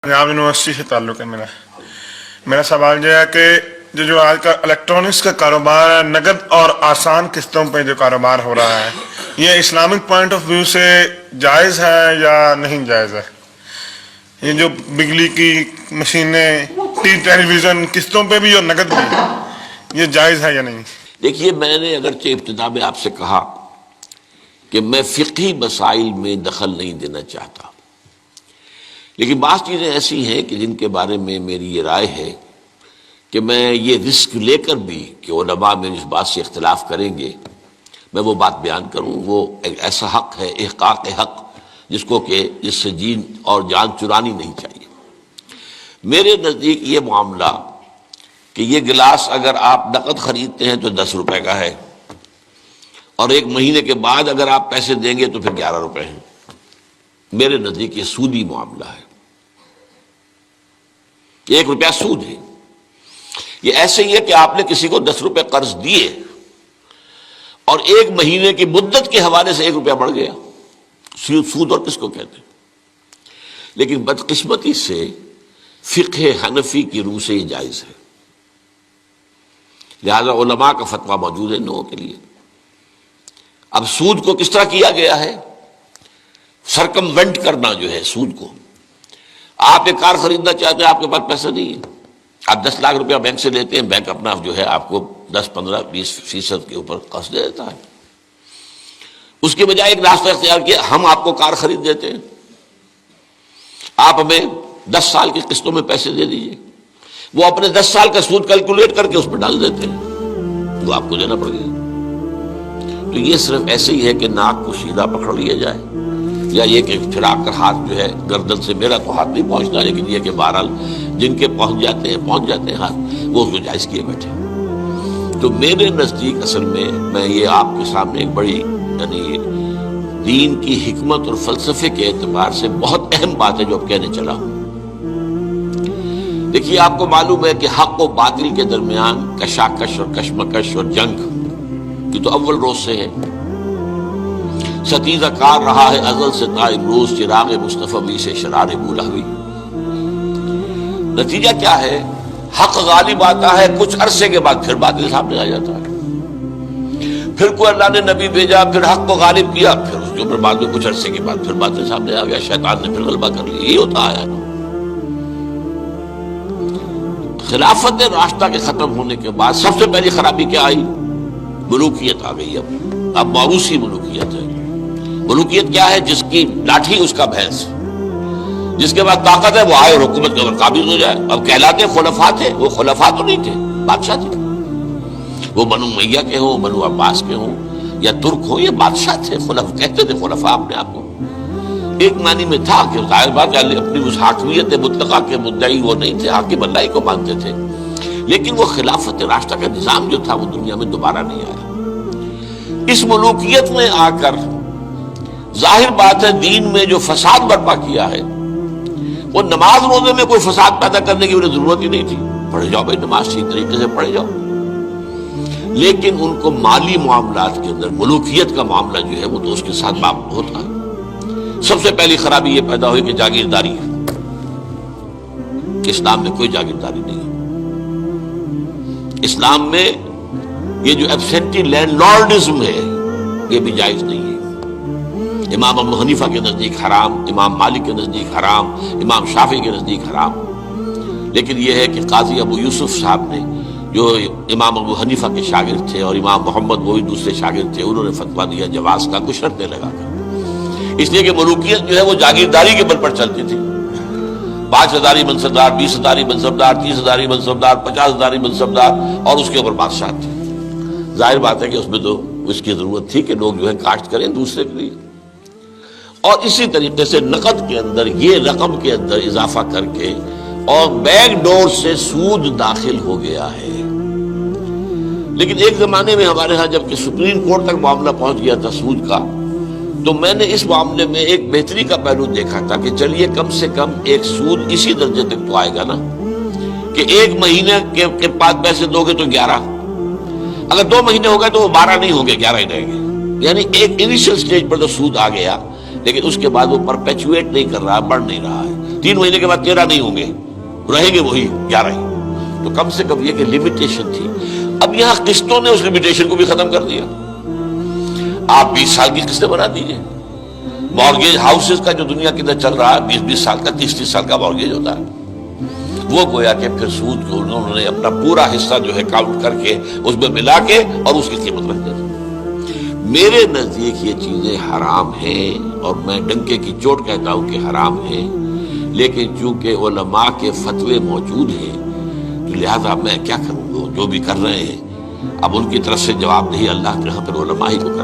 Punjab university से ताल्लुक़ है मेरा मेरा सवाल यह है कि जो आज का इलेक्ट्रॉनिक्स का कारोबार है, नगद और आसान किस्तों पे जो कारोबार हो रहा है, ये इस्लामिक पॉइंट ऑफ व्यू से जायज़ है या नहीं जायज़ है? ये जो बिजली की मशीनें, टेलीविज़न किस्तों पे भी और नगद भी, ये जायज़ है या नहीं? देखिए, मैंने अगरचे इब्तिदा में आपसे कहा कि मैं फ़िक़ही मसाइल में दखल नहीं देना चाहता, लेकिन बात चीज़ें ऐसी हैं कि जिनके बारे में मेरी ये राय है कि मैं ये रिस्क लेकर भी कि उलमा में इस बात से इख्तिलाफ करेंगे, मैं वो बात बयान करूँ। वो एक ऐसा हक़ है, इहक़ाक़ हक़, जिसको कि जिससे जीन और जान चुरानी नहीं चाहिए। मेरे नज़दीक ये मामला कि ये गिलास अगर आप नकद ख़रीदते हैं तो 10 रुपए का है, और 1 महीने के बाद अगर आप पैसे देंगे तो फिर 11 रुपए हैं। मेरे नज़दीक ये सूदी मामला है, 1 रुपया सूद है। ये ऐसे ही है कि आपने किसी को 10 रुपए कर्ज दिए और 1 महीने की मुद्दत के हवाले से 1 रुपया बढ़ गया। सूद और किसको कहते हैं? लेकिन बदकिस्मती से फ़िक़्ह हनफी की रूह से ये जायज़ है, लिहाजा उलमा का फतवा मौजूद है इन लोगों के लिए। अब सूद को किस तरह किया गया है? सरकमवेंट करना जो है सूद को। आप एक कार खरीदना चाहते हैं, आपके पास पैसा नहीं है, आप 10 लाख रुपया बैंक से लेते हैं, बैंक अपना जो है आपको 10, 15, 20% के ऊपर कर्ज दे देता है। उसके बजाय एक रास्ता इख्तियार किया, हम आपको कार खरीद देते हैं, आप हमें 10 साल की किस्तों में पैसे दे दीजिए। वो अपने 10 साल का सूद कैलकुलेट करके उस पर डाल देते हैं, वो आपको देना पड़ेगा। तो ये सिर्फ ऐसे ही है कि नाक को सीधा पकड़ लिया जाए, या ये कि फिरा कर हाथ जो है गर्दन से, मेरा तो हाथ नहीं पहुंचता, लेकिन ये कि बहरहाल जिनके पहुंच जाते हैं हाथ, वो उसको जायज़ किए बैठे। तो मेरे नज़दीक असल में मैं ये आपके सामने एक बड़ी यानी दीन की हिकमत और फलसफे के एतबार से बहुत अहम बात है जो अब कहने चला हूं। देखिए, आपको मालूम है कि हक और बातिल के दरमियान कशाकश और कशमकश और जंग ये तो अव्वल रोज से है, सतीजा कार रहा है अज़ल से ता इमरोज, चिराग मुस्तफ़ा भी से शरार बुलहवी। नतीजा क्या है? हक गालिब आता है, कुछ अरसे के बाद फिर बातिल सामने आ जाता है। फिर कोई अल्लाह ने नबी भेजा, फिर हक को गालिब किया, फिर उसके ऊपर बाद में कुछ अरसे के बाद फिर बातिल सामने आ गया, शैतान ने फिर गलबा कर लिया। यही होता है। खिलाफत रास्ता के खत्म होने के बाद सबसे पहली खराबी क्या आई? मुलूकियत आ गई। अब मारूसी मुलूकियत है। मुलूकियत क्या है? जिसकी लाठी उसका भैंस, जिसके पास ताकत है वो आए और हुकूमत के ऊपर काबिज हो जाए। अब कहलाते खुलफा थे, वो खुलफा तो नहीं थे, बादशाह थे। वो बनु मैया के हों, बनु अब्बास के हों, या तुर्क हो, ये बादशाह थे। खुलफ कहते थे खुलफा अपने आप को। एक मानी में था कि जाहिर बात है अपनी उस हाकमियत मुतलका के मुद्दई वो नहीं थे, हाकिम अल्लाह को मानते थे, लेकिन वो खिलाफत राष्ट्र का निजाम जो था वो दुनिया में दोबारा नहीं आया। इस मुलूकियत में आकर जाहिर बात है दीन में जो फसाद बर्पा किया है, वो नमाज रोजे में कोई फसाद पैदा करने की उन्हें जरूरत ही नहीं थी। पढ़े जाओ भाई, नमाज ठीक तरीके से पढ़े जाओ। लेकिन उनको माली मामलात के अंदर मुलूकियत का मामला जो है वो तो उसके साथ बाप होता है। सबसे पहली खराबी ये पैदा हुई कि जागीरदारी है। इस्लाम में कोई जागीरदारी नहीं है। इस्लाम में ये जो एब्सेंटी लैंडलॉर्डिज्म है ये भी जायज नहीं है। इमाम अबू हनीफा के नजदीक हराम, इमाम मालिक के नजदीक हराम, इमाम शाफी के नजदीक हराम। लेकिन यह है कि काजी अबू यूसुफ साहब ने, जो इमाम अबू हनीफा के शागिर्द थे, और इमाम मोहम्मद वो भी दूसरे शागिर्द थे, उन्होंने फतवा दिया जवाज का कुछ शर्तें लगाकर। इसलिए कि मुलूकियत जो है वो जागीरदारी के बल पर चलती थी। 5,000 मनसबदार, 20,000 मनसबदार, 30,000 मनसबदार, 50,000 मनसबदार, और उसके ऊपर बादशाह थे। जाहिर बात है कि उसमें तो उसकी जरूरत थी कि लोग जो है काश्त करें दूसरे के लिए। और इसी तरीके से नकद के अंदर ये रकम के अंदर इजाफा करके और बैक डोर से सूद दाखिल हो गया है। लेकिन एक जमाने में हमारे यहाँ जबकि सुप्रीम कोर्ट तक मामला पहुंच गया था सूद का, तो मैंने इस मामले में एक बेहतरी का पहलू देखा था कि चलिए कम से कम एक सूद इसी दर्जे तक तो आएगा ना कि 1 महीने के बाद पैसे दोगे तो 11, अगर 2 महीने हो गए तो वो 12 नहीं होंगे, 11 ही रहेंगे। यानी एक इनिशियल स्टेज पर तो सूद आ गया, लेकिन उसके बाद वो परपेचुएट नहीं कर रहा, बढ़ नहीं रहा है। 3 महीने के बाद 13 नहीं होंगे, रहेंगे वही 11 ही। तो कम से कम ये कि लिमिटेशन थी। अब यहां किस्तों ने उस लिमिटेशन को भी खत्म कर दिया। आप 20 साल की किस्तें बना दीजिए। मॉर्गेज हाउसेस का जो दुनिया के अंदर चल रहा है 20-20 साल का, 30-30 साल का मॉर्गेज होता है। वो गोया कि फिर सूद को उन्होंने अपना पूरा हिस्सा जो है काउंट करके उसमें मिला के और उसकी कीमत रख दी। मेरे नजदीक ये चीजें हराम हैं और मैं डंके की चोट कहता हूं कि हराम है, लेकिन चूंकि उलमा के फतवे मौजूद हैं तो लिहाजा मैं क्या करूँ, जो भी कर रहे हैं अब उनकी तरफ से जवाबदेही अल्लाह के यहाँ पर उलमा ही को कर